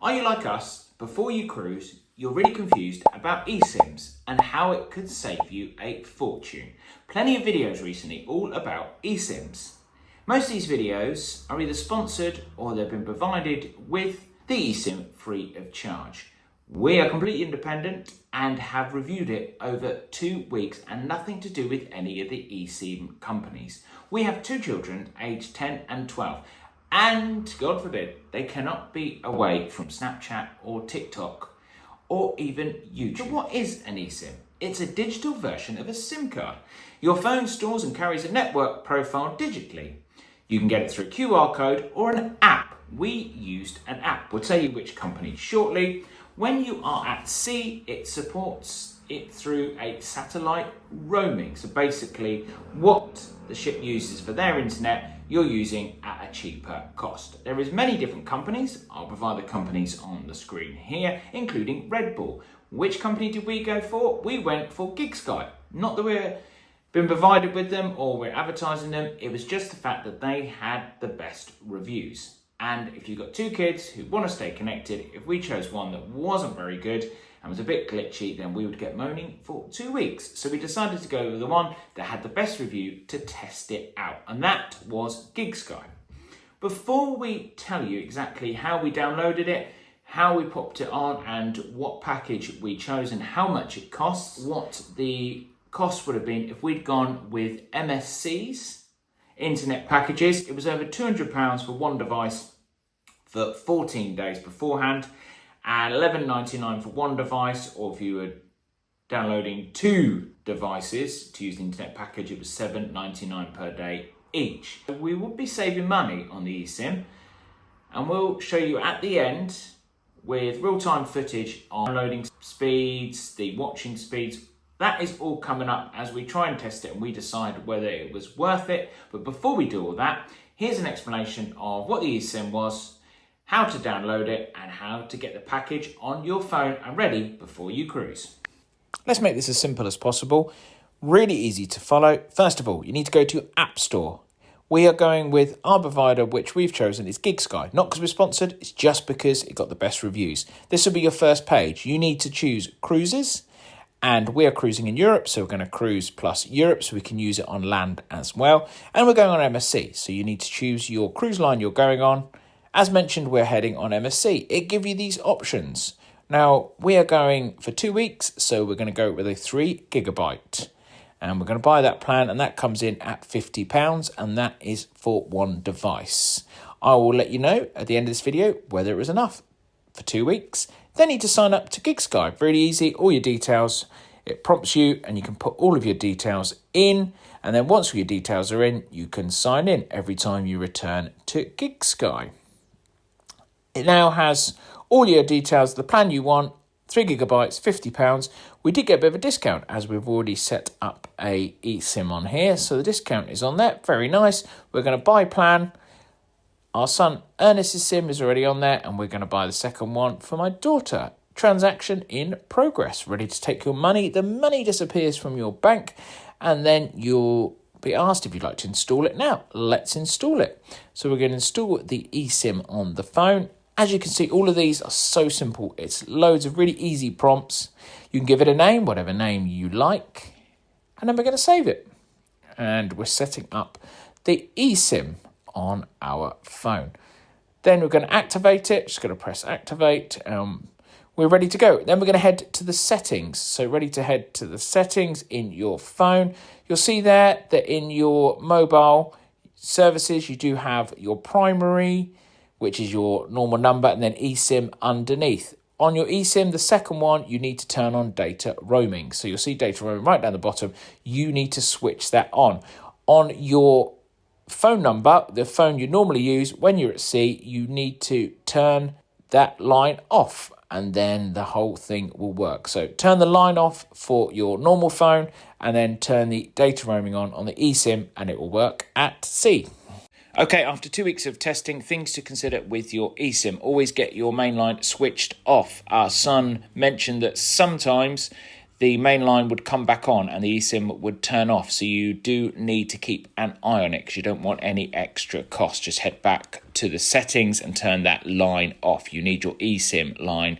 Are you like us? Before you cruise, you're really confused about eSIMs and how it could save you a fortune. Plenty of videos recently all about eSIMs. Most of these videos are either sponsored or they've been provided with the eSIM free of charge. We are completely independent and have reviewed it over 2 weeks and nothing to do with any of the eSIM companies. We have 2 children aged 10 and 12 and, God forbid, they cannot be away from Snapchat or TikTok or even YouTube. So what is an eSIM? It's a digital version of a SIM card. Your phone stores and carries a network profile digitally. You can get it through a QR code or an app. We used an app. We'll tell you which company shortly. When you are at sea, it supports it through a satellite roaming. So basically, what the ship uses for their internet, you're using at a cheaper cost. There is many different companies. I'll provide the companies on the screen here, including Red Bull. Which company did we go for? We went for GigSky. Not that we're been provided with them or we're advertising them. It was just the fact that they had the best reviews. And if you've got 2 kids who want to stay connected, if we chose one that wasn't very good and was a bit glitchy, then we would get moaning for 2 weeks. So we decided to go with the one that had the best review to test it out, and that was GigSky. Before we tell you exactly how we downloaded it, how we popped it on, and what package we chose and how much it costs, what the cost would have been if we'd gone with MSC's internet packages, it was over £200 for one device for 14 days beforehand, and $11.99 for one device, or if you were downloading 2 devices to use the internet package, it was $7.99 per day each. We would be saving money on the eSIM, and we'll show you at the end with real-time footage on downloading speeds, the watching speeds. That is all coming up as we try and test it and we decide whether it was worth it. But before we do all that, here's an explanation of what the eSIM was, how to download it, and how to get the package on your phone and ready before you cruise. Let's make this as simple as possible. Really easy to follow. First of all, you need to go to App Store. We are going with our provider, which we've chosen is GigSky. Not because we're sponsored, it's just because it got the best reviews. This will be your first page. You need to choose cruises. And we are cruising in Europe, so we're going to cruise plus Europe, so we can use it on land as well. And we're going on MSC, so you need to choose your cruise line you're going on. As mentioned, we're heading on MSC. It gives you these options. Now, we are going for 2 weeks, so we're going to go with a 3 gigabyte. And we're going to buy that plan, and that comes in at £50, and that is for one device. I will let you know at the end of this video whether it was enough for 2 weeks. Then you need to sign up to GigSky. Really easy, all your details. It prompts you and you can put all of your details in. And then once all your details are in, you can sign in every time you return to GigSky. It now has all your details, the plan you want, 3 gigabytes, £50. We did get a bit of a discount as we've already set up a eSIM on here. So the discount is on there, very nice. We're going to buy plan. Our son Ernest's SIM is already on there, and we're going to buy the second one for my daughter. Transaction in progress. Ready to take your money. The money disappears from your bank, and then you'll be asked if you'd like to install it now. Let's install it. So we're going to install the eSIM on the phone. As you can see, all of these are so simple. It's loads of really easy prompts. You can give it a name, whatever name you like, and then we're going to save it. And we're setting up the eSIM on our phone. Then we're going to activate it. Just going to press activate. We're ready to go. Then we're going to head to the settings. So ready to head to the settings in your phone. You'll see there that in your mobile services, you do have your primary, which is your normal number, and then eSIM underneath. On your eSIM, the second one, you need to turn on data roaming. So you'll see data roaming right down the bottom. You need to switch that on. On your phone number, the phone you normally use when you're at sea, you need to turn that line off, and then the whole thing will work. So turn the line off for your normal phone and then turn the data roaming on the eSIM, and it will work at sea. Okay, after 2 weeks of testing, things to consider with your eSIM. Always get your main line switched off. Our son mentioned that sometimes the main line would come back on and the eSIM would turn off. So you do need to keep an eye on it because you don't want any extra cost. Just head back to the settings and turn that line off. You need your eSIM line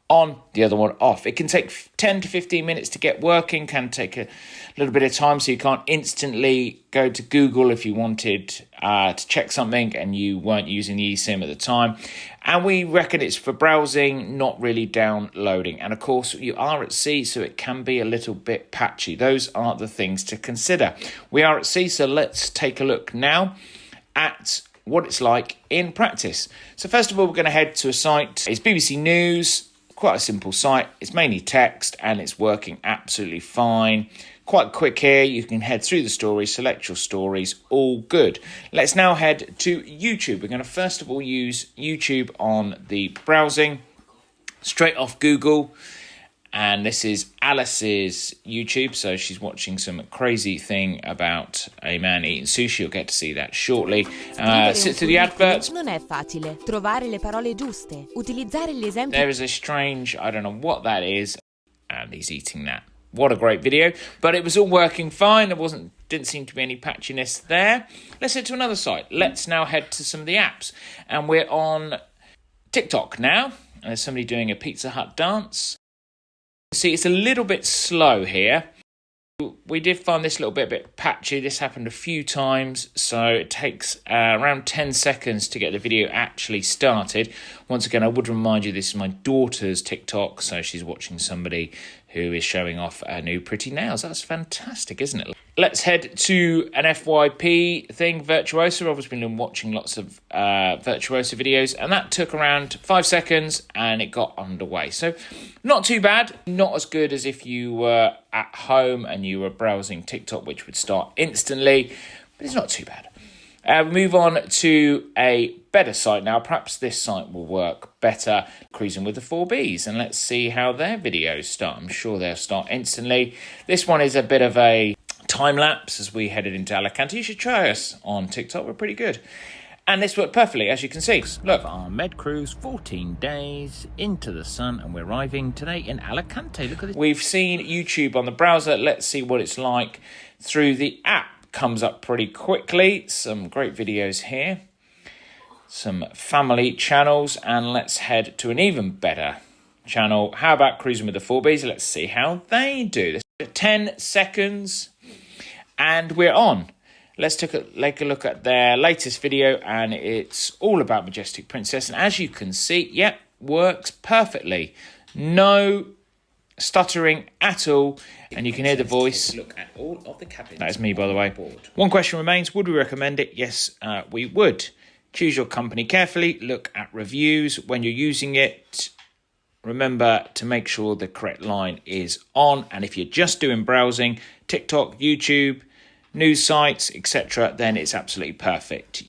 on, the other one off. It can take 10 to 15 minutes to get working, can take a little bit of time, so you can't instantly go to Google if you wanted to check something and you weren't using the eSIM at the time. And we reckon it's for browsing, not really downloading. And of course, you are at sea, so it can be a little bit patchy. Those are the things to consider. We are at sea, so let's take a look now at what it's like in practice. So first of all, we're going to head to a site. It's BBC News. Quite a simple site. It's mainly text and it's working absolutely fine. Quite quick here. You can head through the stories, select your stories, all good. Let's now head to YouTube. We're going to first of all use YouTube on the browsing, straight off Google. And this is Alice's YouTube. So she's watching some crazy thing about a man eating sushi. You'll get to see that shortly. Sit through the adverts. Non è facile trovare le parole giuste. Utilizzare gli esempi. There is a strange, I don't know what that is. And he's eating that. What a great video. But it was all working fine. There didn't seem to be any patchiness there. Let's head to another site. Let's now head to some of the apps. And we're on TikTok now. And there's somebody doing a Pizza Hut dance. See, it's a little bit slow here. We did find this a little bit patchy. This happened a few times, so it takes around 10 seconds to get the video actually started. Once again, I would remind you this is my daughter's TikTok, so she's watching somebody who is showing off her new pretty nails. That's fantastic, isn't it? Let's head to an FYP thing, Virtuosa. I've been watching lots of Virtuosa videos, and that took around 5 seconds, and it got underway. So not too bad. Not as good as if you were at home and you were browsing TikTok, which would start instantly, but it's not too bad. We move on to a better site now. Perhaps this site will work better. Cruising with the 4Bs, and let's see how their videos start. I'm sure they'll start instantly. This one is a bit of a time lapse as we headed into Alicante. You should try us on TikTok. We're pretty good. And this worked perfectly, as you can see. Look, our med cruise, 14 days into the sun, and we're arriving today in Alicante. Look at this. We've seen YouTube on the browser. Let's see what it's like through the app. Comes up pretty quickly. Some great videos here. Some family channels. And let's head to an even better channel. How about Cruising with the 4Bs? Let's see how they do this. 10 seconds. And we're on. Let's take a look at their latest video, and it's all about Majestic Princess. And as you can see, yep, works perfectly. No stuttering at all, and you can hear the voice. Look at all of the cabins. That is me, by the way. One question remains: would we recommend it? Yes, we would. Choose your company carefully. Look at reviews when you're using it. Remember to make sure the correct line is on. And if you're just doing browsing, TikTok, YouTube, news sites, etc., then it's absolutely perfect.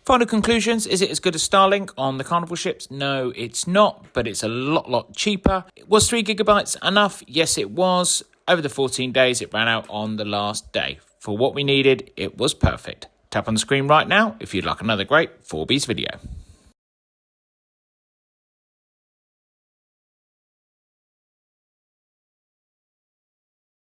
Final conclusions, is it as good as Starlink on the Carnival ships? No, it's not, but it's a lot cheaper. Was 3 gigabytes enough? Yes, it was. Over the 14 days, it ran out on the last day. For what we needed, it was perfect. Tap on the screen right now if you'd like another great 4Bs video.